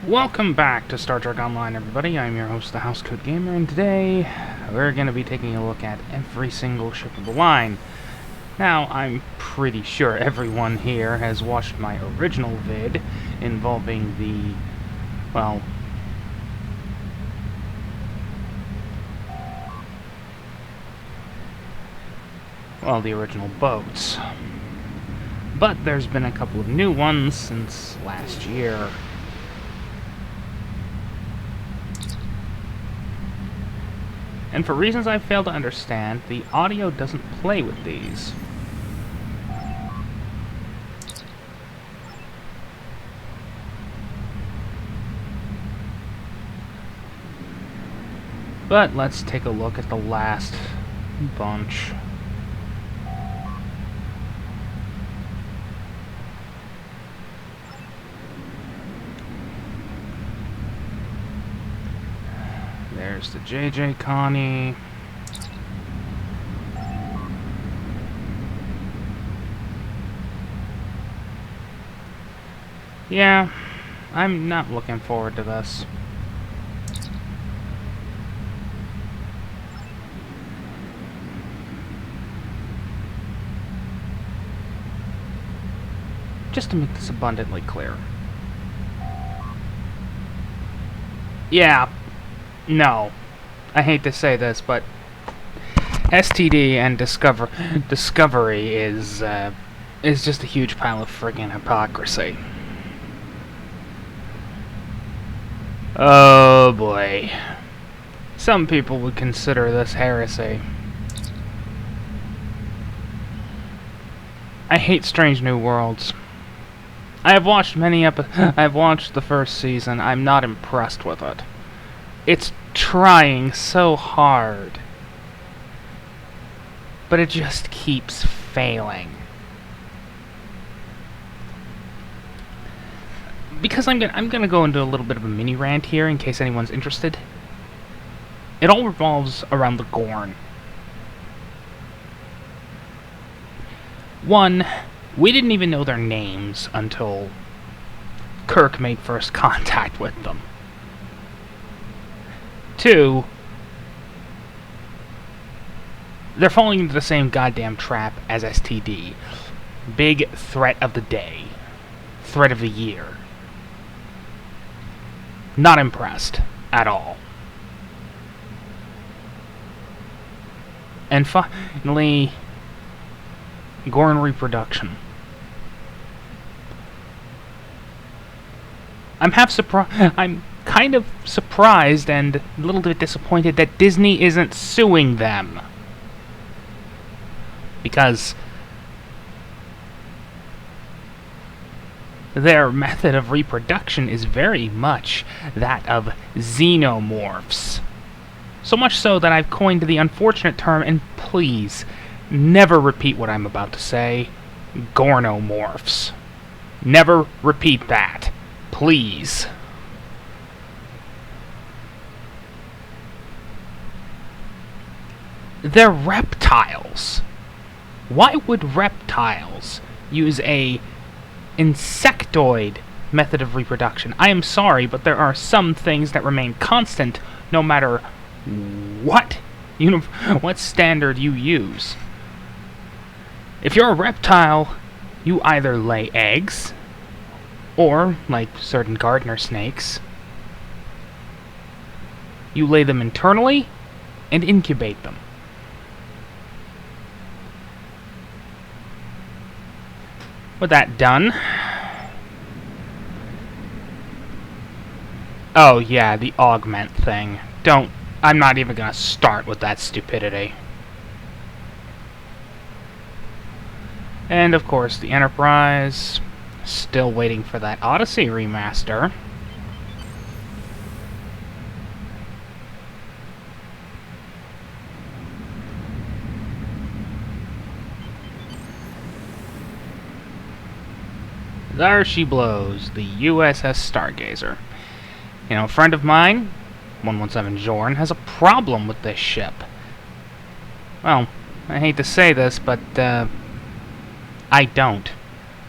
Welcome back to Star Trek Online, everybody. I'm your host, the Housecoat Gamer, and today we're going to be taking a look at every single ship of the line. Now, I'm pretty sure everyone here has watched my original vid involving the, the original boats. But there's been a couple of new ones since last year. And for reasons I fail to understand, the audio doesn't play with these. But let's take a look at the last bunch. There's the JJ Connie. Yeah, I'm not looking forward to this. Just to make this abundantly clear. Yeah. No, I hate to say this, but STD and Discovery is just a huge pile of friggin' hypocrisy. Oh boy. Some people would consider this heresy. I hate Strange New Worlds. I have watched I've watched the first season. I'm not impressed with it. It's trying so hard, but it just keeps failing. Because I'm gonna go into a little bit of a mini rant here in case anyone's interested. It all revolves around the Gorn. One, we didn't even know their names until Kirk made first contact with them. Two, they're falling into the same goddamn trap as STD. Big threat of the day. Threat of the year. Not impressed at all. And finally, Gorn reproduction. I'm kind of surprised and a little bit disappointed that Disney isn't suing them. Because their method of reproduction is very much that of xenomorphs. So much so that I've coined the unfortunate term, and please, never repeat what I'm about to say, Gornomorphs. Never repeat that. Please. They're reptiles. Why would reptiles use a insectoid method of reproduction? I am sorry, but there are some things that remain constant no matter what standard you use. If you're a reptile, you either lay eggs, or, like certain gardener snakes, you lay them internally and incubate them. With that done... Oh yeah, the augment thing. I'm not even gonna start with that stupidity. And of course, the Enterprise. Still waiting for that Odyssey remaster. There she blows, the USS Stargazer. You know, a friend of mine, 117 Jorn, has a problem with this ship. Well, I hate to say this, but I don't.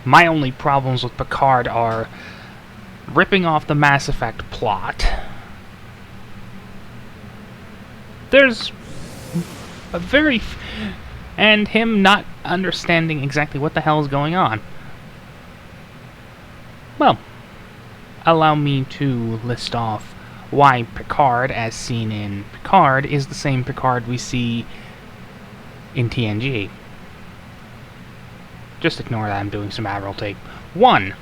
My only problems with Picard are ripping off the Mass Effect plot. There's a very... and him not understanding exactly what the hell is going on. Well, allow me to list off why Picard, as seen in Picard, is the same Picard we see in TNG. Just ignore that, I'm doing some Admiralty. 1.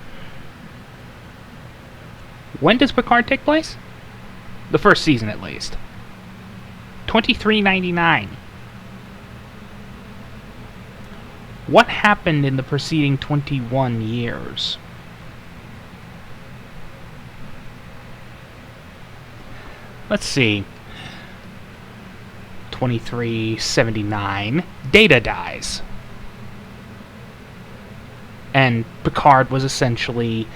When does Picard take place? The first season, at least. 2399. What happened in the preceding 21 years? Let's see. 2379. Data dies. And Picard was essentially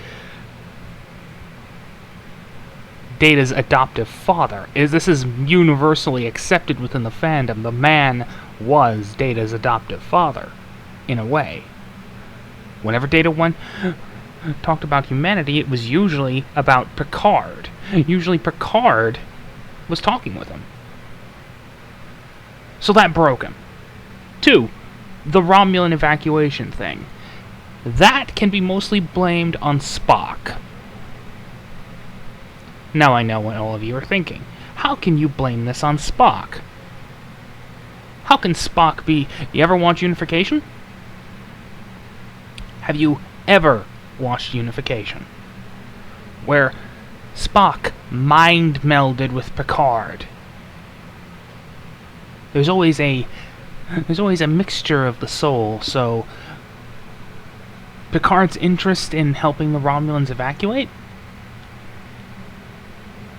Data's adoptive father. This is universally accepted within the fandom. The man was Data's adoptive father, in a way. Whenever Data talked about humanity, it was usually about Picard. Usually Picard was talking with him. So that broke him. 2. The Romulan evacuation thing. That can be mostly blamed on Spock. Now I know what all of you are thinking. How can you blame this on Spock? How can Spock be... You ever watch Unification? Have you ever watched Unification? Where Spock mind melded with Picard. There's always a mixture of the soul, so Picard's interest in helping the Romulans evacuate?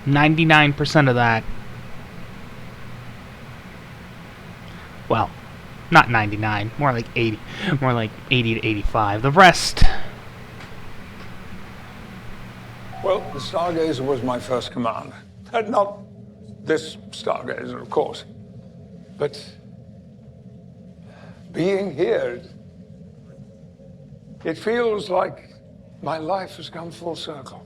99% of that... Well, not 99, more like 80. More like 80 to 85. The rest... Well, the Stargazer was my first command. Not this Stargazer, of course. But being here, it feels like my life has come full circle.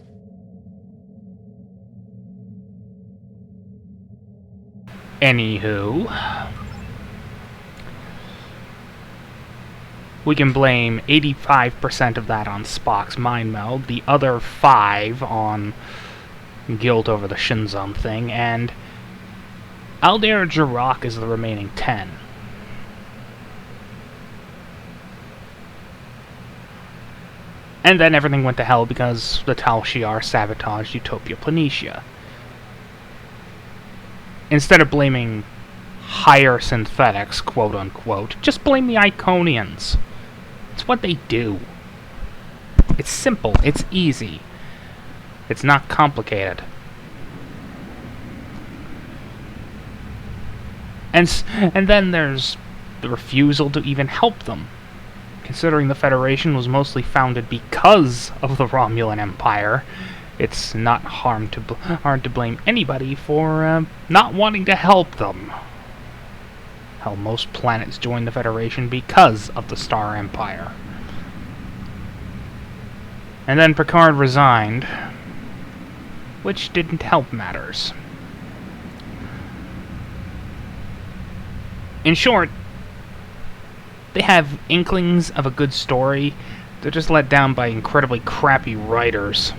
Anywho, we can blame 85% of that on Spock's mind meld, the other 5 on guilt over the Shinzon thing, and Aldair Jirok is the remaining 10. And then everything went to hell because the Tal Shiar sabotaged Utopia Planitia. Instead of blaming higher synthetics, quote-unquote, just blame the Iconians. It's what they do. It's simple. It's easy. It's not complicated. And then there's the refusal to even help them. Considering the Federation was mostly founded because of the Romulan Empire, it's not hard to blame anybody for not wanting to help them. Hell, most planets joined the Federation because of the Star Empire. And then Picard resigned, which didn't help matters. In short, they have inklings of a good story. They're just let down by incredibly crappy writers.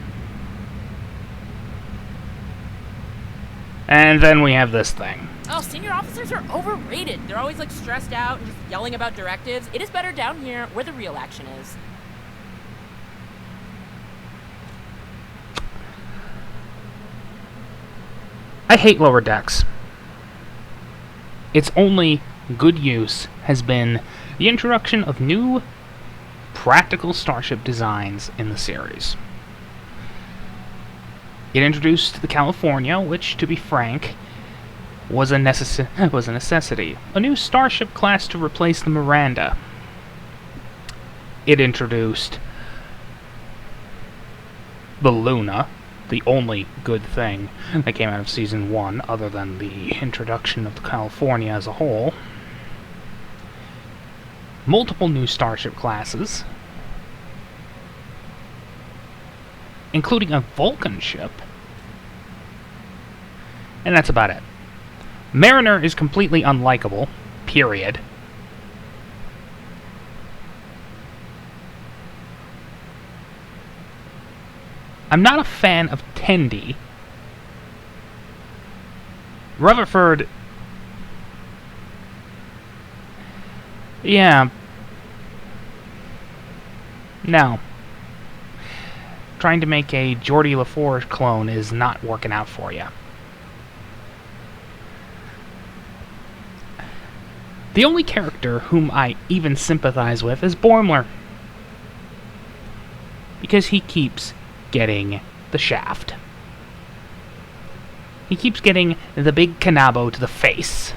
And then we have this thing. Oh, senior officers are overrated. They're always like stressed out and just yelling about directives. It is better down here where the real action is. I hate lower decks. Its only good use has been the introduction of new practical starship designs in the series. It introduced the California, which, to be frank, was a necessity. A new starship class to replace the Miranda. It introduced the Luna, the only good thing that came out of Season 1, other than the introduction of the California as a whole. Multiple new starship classes. including a Vulcan ship. And that's about it. Mariner is completely unlikable, period. I'm not a fan of Tendi. Rutherford... yeah. No. Trying to make a Geordie LaForge clone is not working out for you. The only character whom I even sympathize with is Boimler. Because he keeps getting the shaft. He keeps getting the big canabo to the face.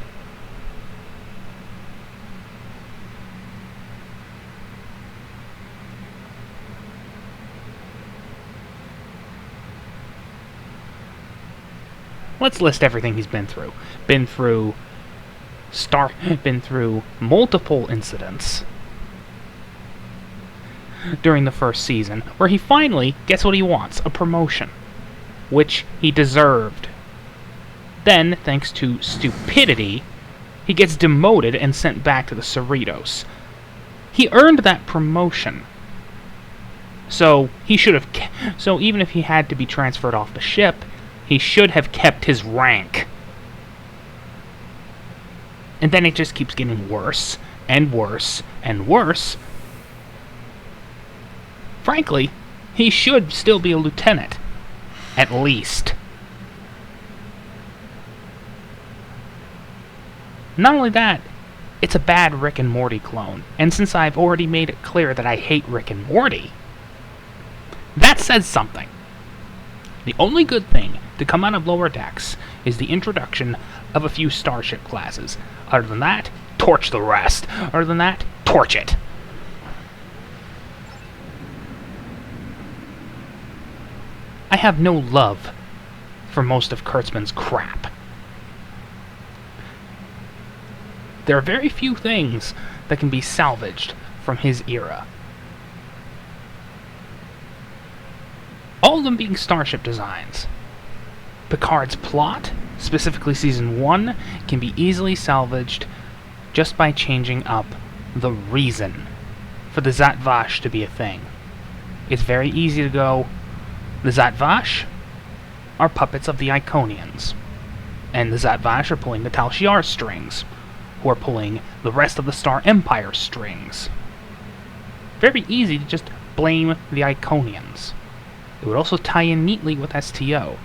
Let's list everything he's been through. Been through multiple incidents during the first season, where he finally gets what he wants, a promotion, which he deserved. Then, thanks to stupidity, he gets demoted and sent back to the Cerritos. He earned that promotion. So, he should have... so, even if he had to be transferred off the ship, he should have kept his rank. And then it just keeps getting worse, and worse, and worse. Frankly, he should still be a lieutenant. At least. Not only that, it's a bad Rick and Morty clone. And since I've already made it clear that I hate Rick and Morty, that says something. The only good thing to come out of Lower Decks is the introduction of a few starship classes. Other than that, torch the rest. Other than that, torch it. I have no love for most of Kurtzman's crap. There are very few things that can be salvaged from his era. All of them being starship designs. Picard's plot, specifically Season 1, can be easily salvaged just by changing up the reason for the Zhat Vash to be a thing. It's very easy to go, the Zhat Vash are puppets of the Iconians, and the Zhat Vash are pulling the Tal Shiar strings, who are pulling the rest of the Star Empire strings. Very easy to just blame the Iconians. It would also tie in neatly with STO.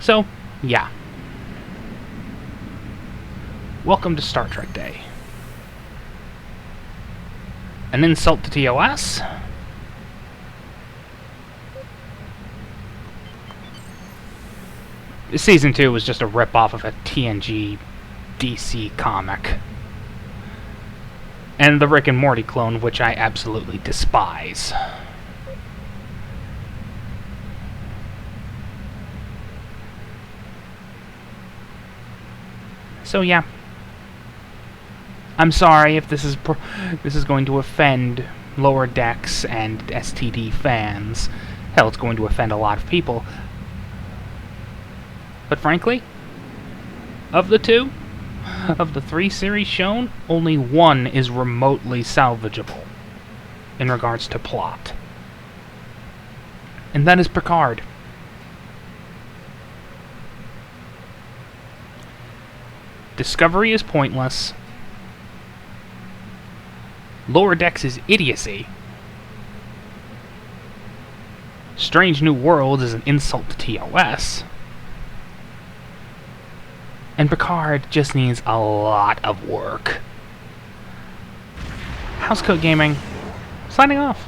So, yeah. Welcome to Star Trek Day. An insult to TOS? Season 2 was just a rip-off of a TNG DC comic. And the Rick and Morty clone, which I absolutely despise. So yeah. I'm sorry if this is going to offend Lower Decks and STD fans. Hell, it's going to offend a lot of people. But frankly, of the two, of the 3 series shown, only one is remotely salvageable in regards to plot. And that is Picard. Discovery is pointless. Lower Decks is idiocy. Strange New Worlds is an insult to TOS. And Picard just needs a lot of work. Housecoat Gaming, signing off.